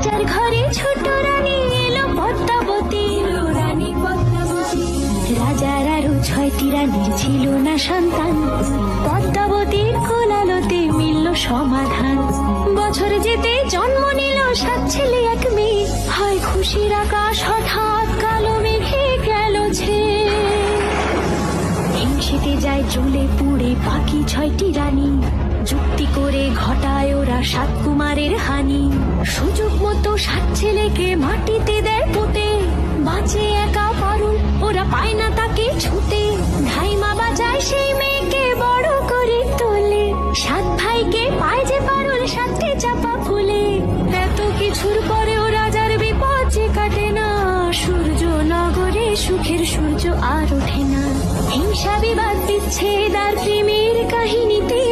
রাজার ঘরে ছোট রানী এলো পদ্মাবতী, রানী পদ্মাবতী। রাজার আরো 6টি রানীর ছিল না সন্তান, পদ্মাবতীর কোলালোতে মিলল সমাধান। বছর যেতে জন্ম নিল 7 ছেলে 1 মেয়ে, হয় খুশির আকাশ হঠাৎ কালো মেঘে গেল ছেয়ে। হিংসেতে যায় জ্বলে পুড়ে বাকি 6টি রানী, যুক্তি করে ঘটায় ওরা 7 কুমারের হানি। সুযোগ মতো 7 ছেলেকে মাটিতে দেয় পুঁতে, বাঁচে একা পারুল ওরা পায় না তাকে ছুতে। ধাইমা বাজায় সেই মেয়েকে বড় করে তোলে, 7 ভাইকে পায় যে পারুল 7টি চাপা ফুলে। এত কিছুর পরেও রাজার বিপদ যে কাটে না, সূর্য নগরে সুখের সূর্য আর ওঠে না। হিংসা বিবাদ বিচ্ছেদ আর প্রেমের কাহিনীতে